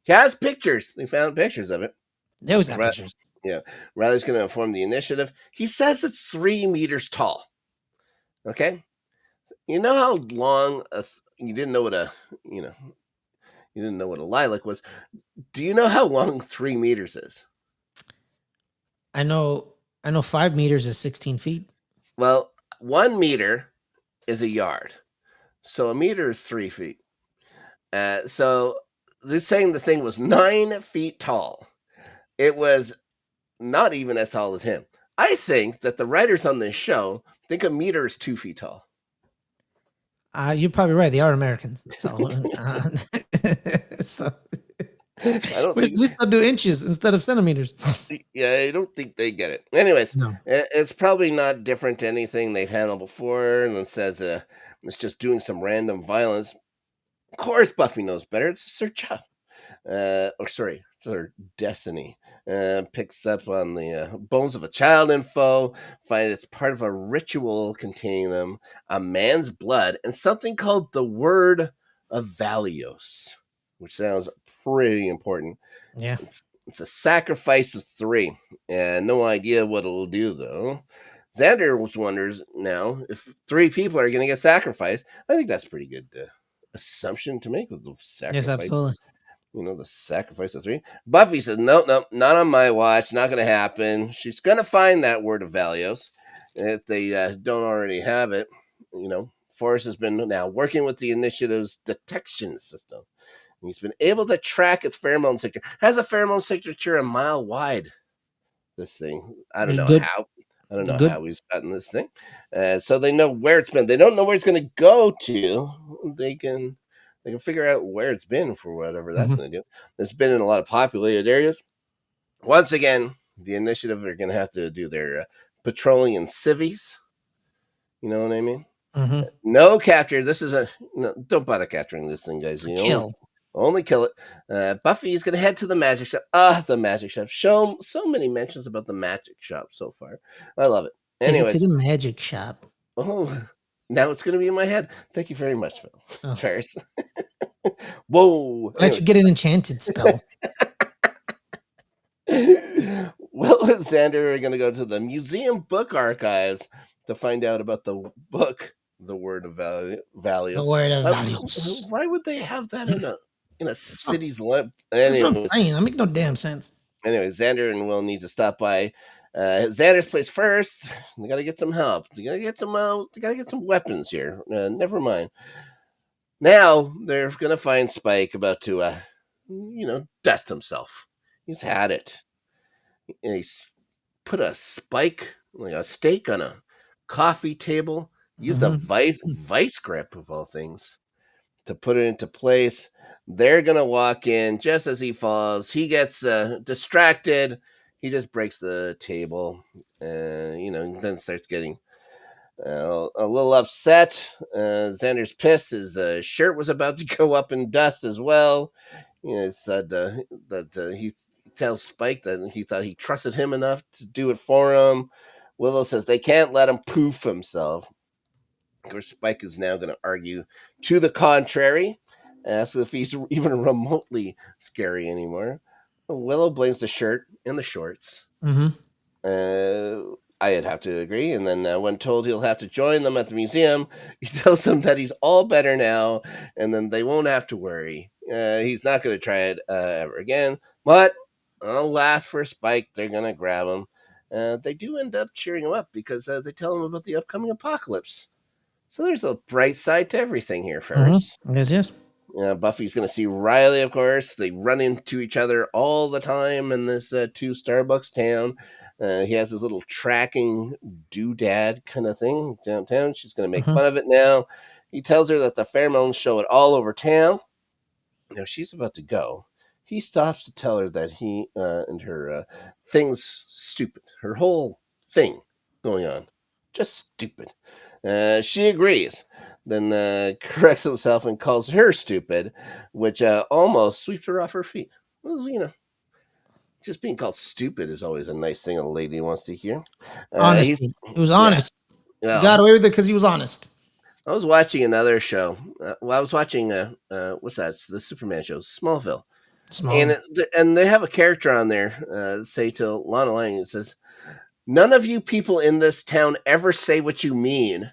he has pictures. They found pictures of it. Those got Right. pictures. Yeah. Riley's going to inform the initiative. He says it's 3 meters tall. Okay. You know how long you didn't know what you know you didn't know what a lilac was. Do you know how long 3 meters is? I know. I know. 5 meters is 16 feet. Well, 1 meter is a yard, so a meter is 3 feet. So they're saying the thing was 9 feet tall. It was not even as tall as him. I think that the writers on this show think a meter is 2 feet tall. You're probably right. They are Americans, so so I don't think. we still do inches instead of centimeters. Yeah, I don't think they get it. Anyways, No. it's probably not different to anything they've handled before. And then says it's just doing some random violence. Of course, Buffy knows better. It's her job. It's her destiny. Picks up on the bones of a child info. Find it's part of a ritual containing them, a man's blood, and something called the Word of Valios, which sounds pretty important. Yeah. It's a sacrifice of 3, and no idea what it'll do though. Xander wonders now if 3 people are going to get sacrificed. I think that's pretty good assumption to make with the Yes, sacrifice. absolutely. The sacrifice of 3. Buffy says, no, not on my watch. Not going to happen. She's going to find that Word of Valios if they don't already have it. Forrest has been now working with the initiative's detection system. He's been able to track its pheromone signature. Has a pheromone signature a mile wide. This thing, I don't It's know good. how. I don't It's know good. how he's gotten this thing. So they know where it's been. They don't know where it's going to go to. They can figure out where it's been for whatever that's Mhm. going to do. It's been in a lot of populated areas. Once again, The initiative are going to have to do their patrolling in civvies. You know what I mean? Mm-hmm. No capture. This is a no, don't bother capturing this thing, guys. It's a You only kill. only kill it. Buffy is gonna head to the magic shop. The magic shop. Show so many mentions about the magic shop so far. I love it. Take it to Anyways, the magic shop. oh, now it's gonna be in my head. Thank you very much, Phil. Oh, Ferris. Whoa. I'll let you Anyways, get an enchanted spell. Will and Xander are gonna go to the museum book archives to find out about the book, The Word of The Values. word of Uh, values. why would they have that in a That's what, city's limp? that's what I'm Anyways, saying. That make no damn sense. Xander and Will need to stop by Xander's place first. They gotta get some help. They gotta get some. They gotta get some weapons here. Never mind. Now they're gonna find Spike about to, dust himself. He's had it. And he's put a spike, like a stake, on a coffee table. Used a Mm-hmm. vice grip of all things to put it into place. They're gonna walk in just as he falls. He gets distracted. He just breaks the table. Then starts getting a little upset. Xander's pissed. His shirt was about to go up in dust as well. He said that he tells Spike that he thought he trusted him enough to do it for him. Willow says they can't let him poof himself. Of course, Spike is now going to argue to the contrary, asks if he's even remotely scary anymore. Willow blames the shirt and the shorts. Mm-hmm. I'd have to agree. And then when told he'll have to join them at the museum, he tells them that he's all better now, and then they won't have to worry. He's not going to try it ever again. But alas for Spike, they're going to grab him. They do end up cheering him up because they tell him about the upcoming apocalypse. So there's a bright side to everything here, Ferris. Mm-hmm. Yes, yes. Buffy's going to see Riley, of course. They run into each other all the time in this two Starbucks town. He has his little tracking doodad kind of thing downtown. She's going to make Mm-hmm. fun of it now. He tells her that the pheromones show it all over town. Now she's about to go. He stops to tell her that he and her thing's stupid. Her whole thing going on. Just stupid. She agrees, then corrects himself and calls her stupid, which almost sweeps her off her feet. Well, just being called stupid is always a nice thing a lady wants to hear. He's Honesty. It was Yeah. honest. He got Well, away with it because he was honest. I was watching another show. I was watching what's that? It's the Superman show, Smallville, and Small. they have a character on there say to Lana Lang. It says, "None of you people in this town ever say what you mean."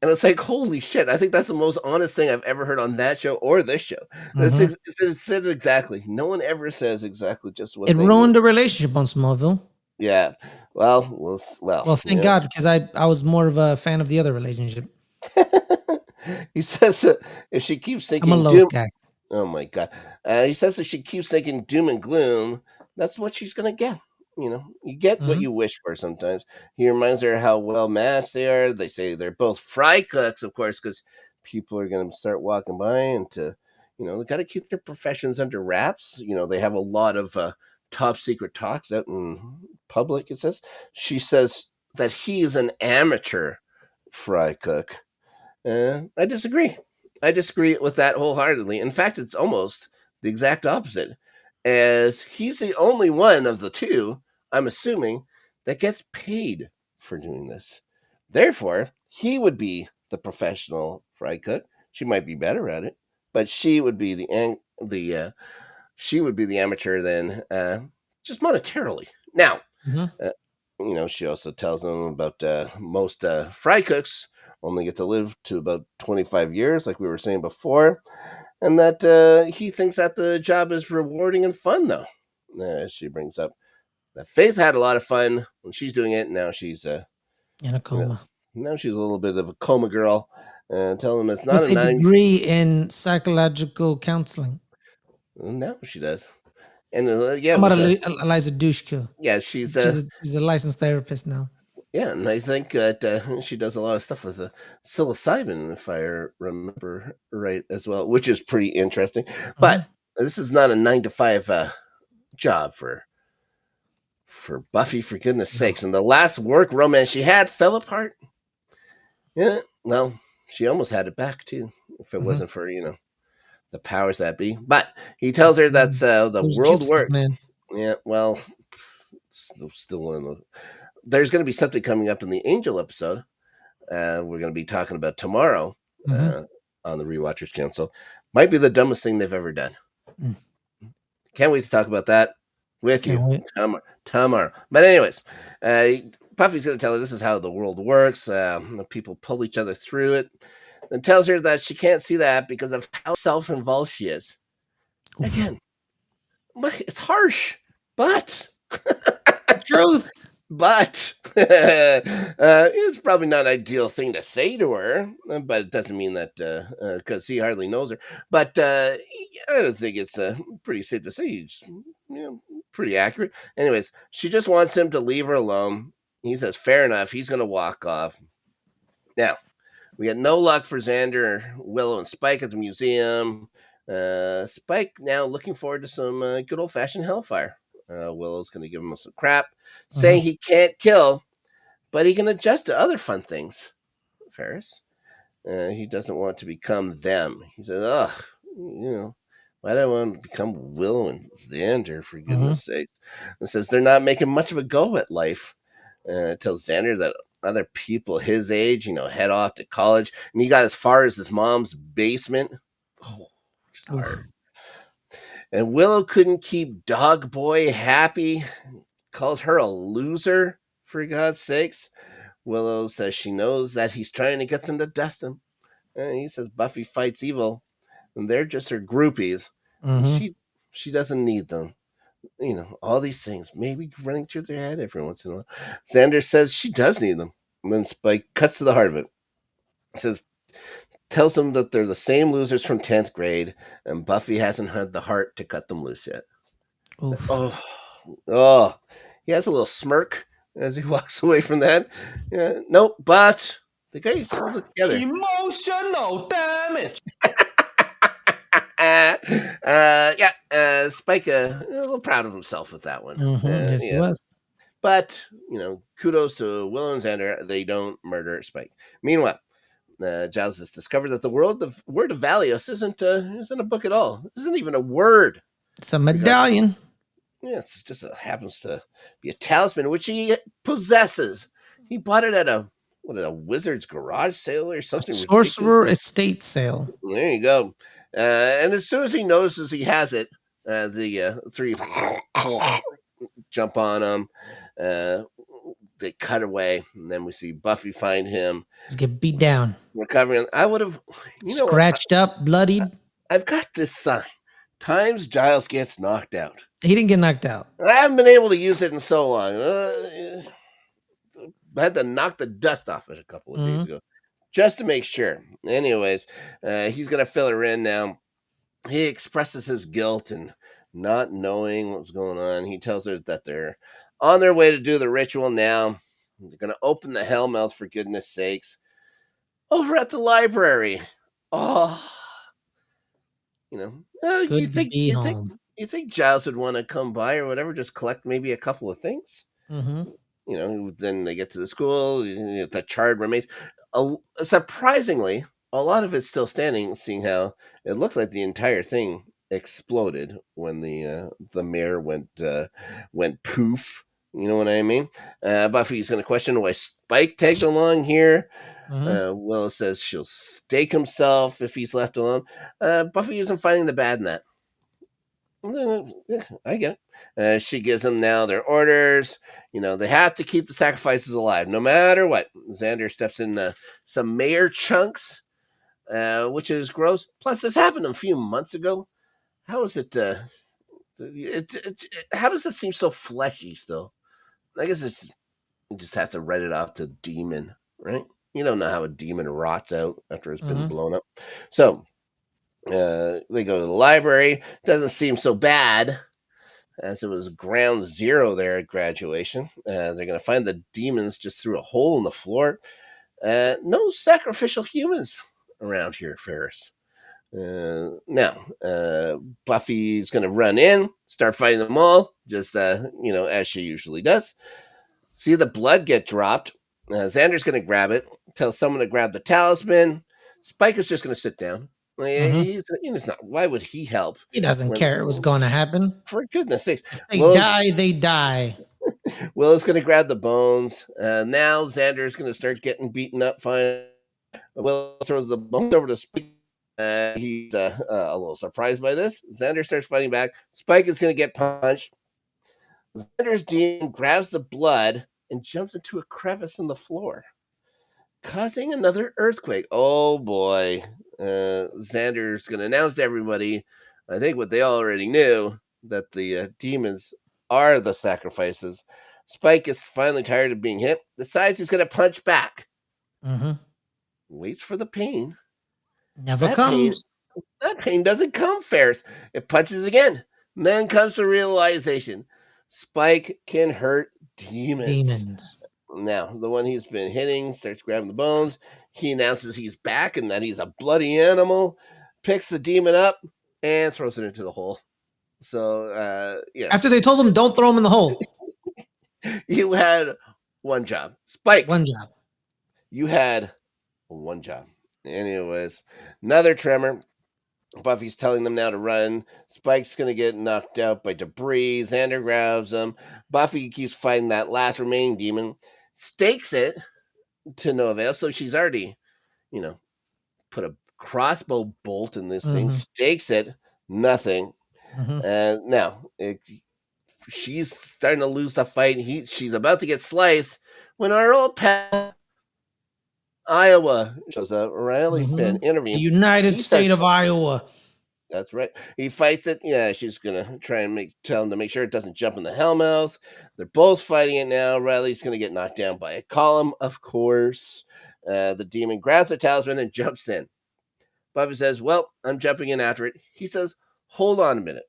And it's like, holy shit! I think that's the most honest thing I've ever heard on that show or this show. Mm-hmm. It said exactly. No one ever says exactly just what It they mean. ruined the relationship on Smallville. Yeah. Well. Well, thank God, because I was more of a fan of the other relationship. He says that if she keeps I'm a thinking Lowe's doom, guy. oh my god. He says if she keeps thinking doom and gloom, that's what she's gonna get. You get what Mm-hmm. you wish for sometimes. He reminds her how well matched they are. They say they're both fry cooks, of course, because people are gonna start walking by and they got to keep their professions under wraps. They have a lot of top secret talks out in public. It says she says that he is an amateur fry cook. I disagree. I disagree with that wholeheartedly. In fact, it's almost the exact opposite, as he's the only one of the two, I'm assuming, that gets paid for doing this. Therefore, he would be the professional fry cook. She might be better at it, but she would be the amateur then, just monetarily. Now, Mm-hmm. uh, she also tells them about most fry cooks only get to live to about 25 years, like we were saying before, and that he thinks that the job is rewarding and fun, though. She brings up that Faith had a lot of fun when she's doing it. Now she's, In a you know, coma. now she's a little bit of a coma girl, and tell him it's not With a a nine. degree in psychological counseling. Now she does, and yeah, I'm about with Eliza Dushku. yeah, she's She's a licensed therapist now. Yeah, and I think that she does a lot of stuff with psilocybin, if I remember right, as well, which is pretty interesting. But Mm-hmm. this is not a 9 to 5 job for for Buffy, for goodness sakes. And the last work romance she had fell apart. Yeah, well, she almost had it back, too, if it Mm-hmm. wasn't for, the powers that be. But he tells her that's the Those world gypsies, works. man. Yeah, well, still one of the. There's going to be something coming up in the Angel episode. We're going to be talking about tomorrow Mm-hmm. on the Rewatchers Council. Might be the dumbest thing they've ever done. Mm. Can't wait to talk about that with Can't you wait. tomorrow. But anyways, Buffy's going to tell her this is how the world works. People pull each other through it, and tells her that she can't see that because of how self-involved she is. Oof. Again, it's harsh, but The truth. but it's probably not an ideal thing to say to her. But it doesn't mean that because he hardly knows her. But I don't think it's pretty safe to say. He's pretty accurate. Anyways, she just wants him to leave her alone. He says, "Fair enough." He's gonna walk off. Now we had no luck for Xander, Willow, and Spike at the museum. Spike now looking forward to some good old fashioned hellfire. Willow's going to give him some crap, Mm-hmm. saying he can't kill, but he can adjust to other fun things. Ferris. He doesn't want to become them. He said, ugh, why do I want to become Willow and Xander, for Mm-hmm. goodness sake? And says they're not making much of a go at life. Tells Xander that other people his age, head off to college. And he got as far as his mom's basement. Oh, which is hard. And Willow couldn't keep Dog Boy happy. Calls her a loser, for God's sakes. Willow says she knows that he's trying to get them to dust him. And he says Buffy fights evil, and they're just her groupies. And Mm-hmm. she doesn't need them. All these things maybe running through their head every once in a while. Xander says she does need them. And then Spike cuts to the heart of it. Says, tells them that they're the same losers from 10th grade, and Buffy hasn't had the heart to cut them loose yet. Oof. Oh, he has a little smirk as he walks away from that. Yeah, nope, but the guys hold it together. Emotional damage. Spike a little proud of himself with that one. Mm-hmm. Yes, he Yeah, was. but kudos to Will and Xander. They don't murder Spike. Meanwhile, Giles has discovered that the word of Valios isn't a book at all. It isn't even a word. It's a medallion. Yeah, it's just happens to be a talisman which he possesses. He bought it at a wizard's garage sale or something Sorcerer ridiculous. estate sale. There you go. And as soon as he notices he has it, the three jump on him. They cut away, and then we see Buffy find him. He's get beat down, recovering. I would have, scratched up, bloodied. I've got this sign. Times Giles gets knocked out. He didn't get knocked out. I haven't been able to use it in so long. I had to knock the dust off it a couple of days ago, just to make sure. Anyways, he's gonna fill her in now. He expresses his guilt and not knowing what's going on. He tells her that they're on their way to do the ritual now. They're gonna open the Hellmouth, for goodness sakes, over at the library. Oh, Good you to think be home. you think Giles would want to come by or whatever, just collect maybe a couple of things. Then they get to the school, the charred remains. Surprisingly, a lot of it's still standing, seeing how it looked like the entire thing exploded when the mayor went poof. You know what I mean? Buffy's going to question why Spike tagged along here. Willow says she'll stake himself if he's left alone. Buffy isn't finding the bad in that. Yeah, I get it. She gives them now their orders. They have to keep the sacrifices alive, no matter what. Xander steps in some mayor chunks, which is gross. Plus, this happened a few months ago. How is it? How does it seem so fleshy still? I guess you just have to write it off to demon, right? You don't know how a demon rots out after it's been blown up. So they go to the library. Doesn't seem so bad, as it was ground zero there at graduation. They're going to find the demons just through a hole in the floor. No sacrificial humans around here, Ferris. Now, Buffy's going to run in, start fighting them all, just, as she usually does. See the blood get dropped. Xander's going to grab it, tell someone to grab the talisman. Spike is just going to sit down. Mm-hmm. He's not. Why would he help? He doesn't When, care what's going to happen. for goodness sakes, If they Willow's die, they die. Willow's going to grab the bones. Now Xander's going to start getting beaten up. Fine. Willow throws the bones over to Spike. He's a little surprised by this. Xander starts fighting back. Spike is going to get punched. Xander's demon grabs the blood and jumps into a crevice in the floor, causing another earthquake. Oh boy. Xander's going to announce to everybody, I think what they already knew, that the demons are the sacrifices. Spike is finally tired of being hit, decides he's going to punch back. Mm-hmm. Waits for the pain. Never That pain comes. That pain doesn't come, Ferris. It punches again. Then comes the realization. Spike can hurt demons. Demons. Now, the one he's been hitting starts grabbing the bones. He announces he's back and that he's a bloody animal, picks the demon up, and throws it into the hole. So, After they told him, don't throw him in the hole. You had one job. Spike. One job. You had one job. Anyways, another tremor. Buffy's telling them now to run. Spike's going to get knocked out by debris. Xander grabs him. Buffy keeps fighting that last remaining demon. Stakes it to no avail. So she's already, put a crossbow bolt in this thing. Stakes it. Nothing. And now, she's starting to lose the fight. She's about to get sliced when our old pal Iowa shows up. Riley Finn intervenes. The United State of Iowa. That's right. He fights it. Yeah, she's gonna try and tell him to make sure it doesn't jump in the Hellmouth. They're both fighting it now. Riley's gonna get knocked down by a column, of course. The demon grabs the talisman and jumps in. Buffy says, "Well, I'm jumping in after it." He says, "Hold on a minute."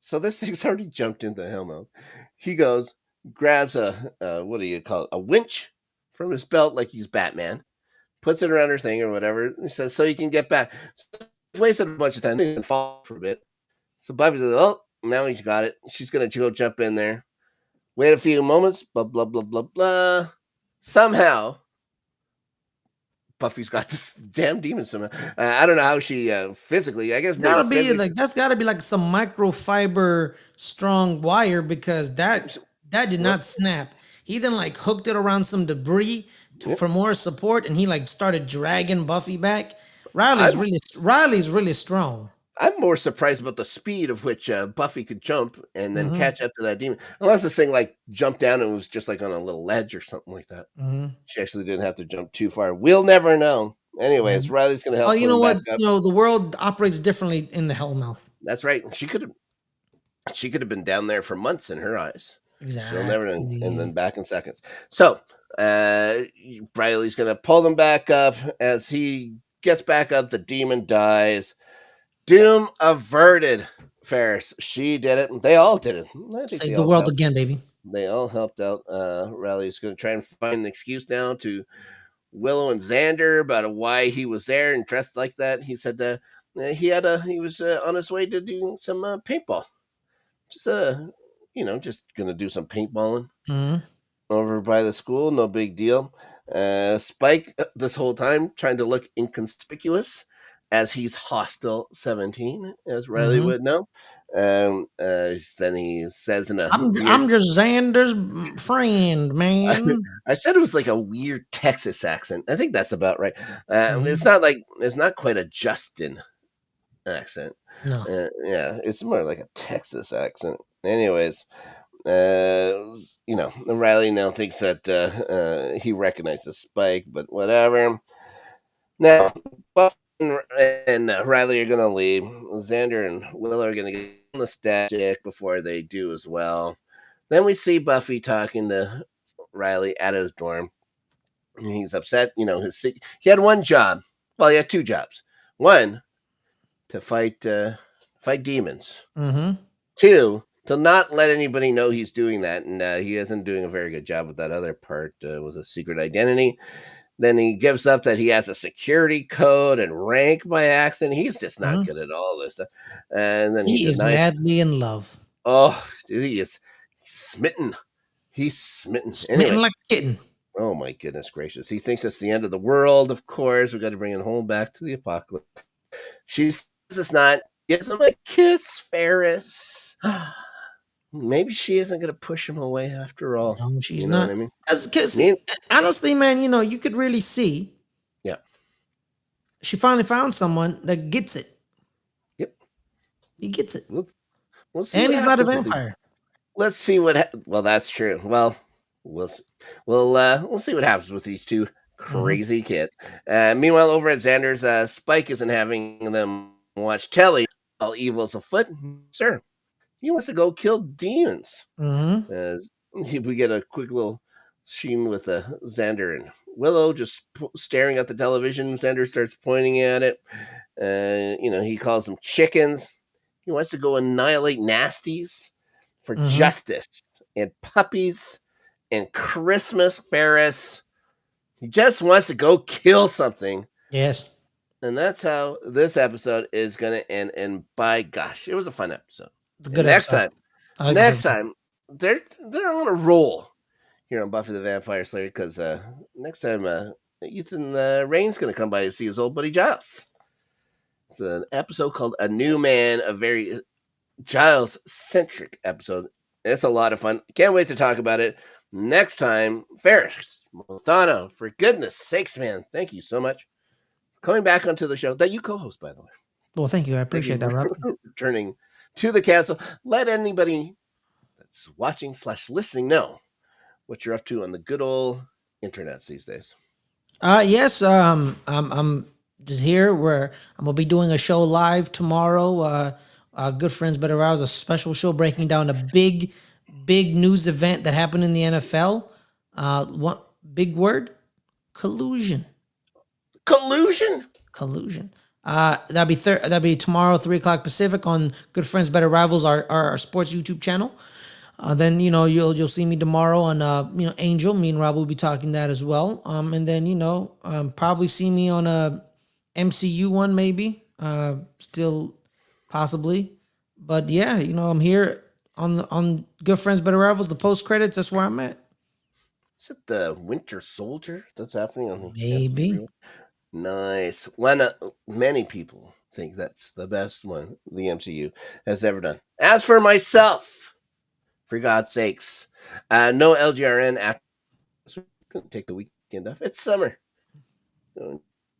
So this thing's already jumped into the Hellmouth. He goes, grabs a what do you call it? A winch from his belt, like he's Batman. Puts it around her thing or whatever. He says, "So you can get back." So he's wasted a bunch of time. They can fall for a bit. So Buffy says, "Oh, now he's got it." She's gonna go jump in there. Wait a few moments. Blah blah blah blah blah. Somehow, Buffy's got this damn demon somehow. I don't know how she physically. I guess It's gotta be like that's gotta be like some microfiber strong wire because that did not snap. He then like hooked it around some debris for more support, and he like started dragging Buffy back. Riley's really strong. I'm more surprised about the speed of which Buffy could jump and then catch up to that demon. Unless this thing like jumped down and was just like on a little ledge or something like that. She actually didn't have to jump too far. We'll never know. Anyways, Riley's going to help. Oh, you know what? Back up. The world operates differently in the Hellmouth. That's right. She could have been down there for months in her eyes. Exactly. She'll never know. And then back in seconds. So Riley's going to pull them back up. As he gets back up, the demon dies. Doom averted, Ferris. She did it. They all did it. Save the world again, baby. They all helped out. Riley's going to try and find an excuse now to Willow and Xander about why he was there and dressed like that. He said he was on his way to do some paintball. Just just going to do some paintballing over by the school. No big deal. Spike this whole time trying to look inconspicuous, as he's hostile 17, as Riley would know. Then he says I'm just Xander's friend, man. I said it was like a weird Texas accent. I think that's about right. It's not quite a Justin accent. No. Yeah, it's more like a Texas accent. Anyways, Riley now thinks that he recognizes Spike, but whatever. Now, Buff and Riley are going to leave. Xander and Willow are going to get on the static before they do as well. Then we see Buffy talking to Riley at his dorm. He's upset. He had one job. Well, he had two jobs. One, to fight demons. Two, to not let anybody know he's doing that. And he isn't doing a very good job with that other part with a secret identity. Then he gives up that he has a security code and rank by accident. He's just not Mhm. good at all this stuff. And then he He is denies. madly in love. Oh, dude, he's smitten. He's smitten. Smitten Anyway, like a kitten. oh my goodness gracious. He thinks it's the end of the world, of course. We got to bring it home back to the apocalypse. She says it's not. Gives him a kiss, Ferris. Maybe she isn't going to push him away after all. No, she's You know what not. I mean? Because Me, honestly, man, you could really see yeah. she finally found someone that gets it. Yep. He gets it. We'll see And what he's not a happens with these. vampire. Let's see what. Well, that's true. Well, we'll we'll see what happens with these two Mhm. crazy kids. Meanwhile, over at Xander's, Spike isn't having them watch telly. All evil's afoot, sir. He wants to go kill demons. Mhm. As we get a quick little scene with Xander and Willow just staring at the television. Xander starts pointing at it. He calls them chickens. He wants to go annihilate nasties for Mhm. justice and puppies and Christmas, Ferris. He just wants to go kill something. Yes. And that's how this episode is going to end. And by gosh, it was a fun episode. It's a And good episode. I like the next first one. time, they're on a roll here on Buffy the Vampire Slayer because next time Ethan Rain's going to come by to see his old buddy Giles. It's an episode called A New Man, a very Giles centric episode. It's a lot of fun. Can't wait to talk about it next time. Ferris, Mothano, for goodness sakes, man, thank you so much for coming back onto the show that you co host, by the way. Well, thank you. I Thank you appreciate that, Rob. for returning to the council. Let anybody that's watching / listening know what you're up to on the good old internet these days. Yes, I'm just here where I'm gonna be doing a show live tomorrow. Good Friends Better Hours, a special show breaking down a big news event that happened in the NFL. One big word, collusion. Collusion? Collusion. That'll be tomorrow, 3 o'clock Pacific on Good Friends Better Rivals, our sports YouTube channel. Then you'll see me tomorrow on Angel. Me and Rob will be talking that as well. And then probably see me on a MCU one maybe. Still possibly, but yeah, I'm here on Good Friends Better Rivals. The post credits. That's where I'm at. Is it the Winter Soldier that's happening on the Maybe. MCU? Nice. One, many people think that's the best one the MCU has ever done. As for myself, for God's sakes, no LGRN after. So we're gonna take the weekend off. It's summer.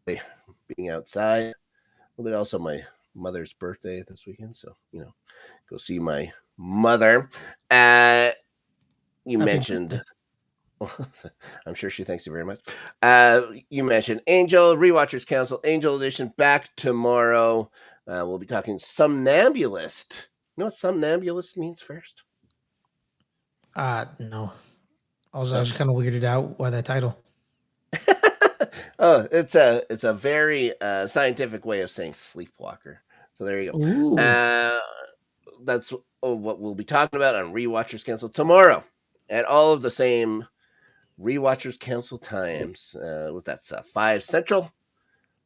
Being outside. A little bit also my mother's birthday this weekend, so go see my mother. You Happy mentioned. birthday. I'm sure she thanks you very much. You mentioned Angel, Rewatchers Council, Angel Edition, back tomorrow. We'll be talking Somnambulist. You know what Somnambulist means first? No. I was No? actually kind of weirded out by that title. Oh, it's a very scientific way of saying sleepwalker. So there you go. Ooh. That's what we'll be talking about on Rewatchers Council tomorrow at all of the same Rewatchers Council times. That's 5 Central,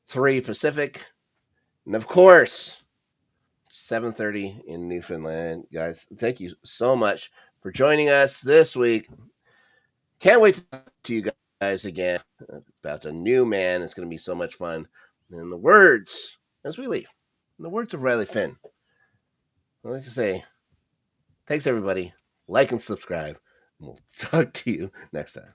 3 Pacific, and of course 7:30 in Newfoundland. Guys, thank you so much for joining us this week. Can't wait to talk to you guys again about a new man. It's going to be so much fun. And the words, as we leave, in the words of Riley Finn, I'd like to say, thanks everybody. Like and subscribe. And we'll talk to you next time.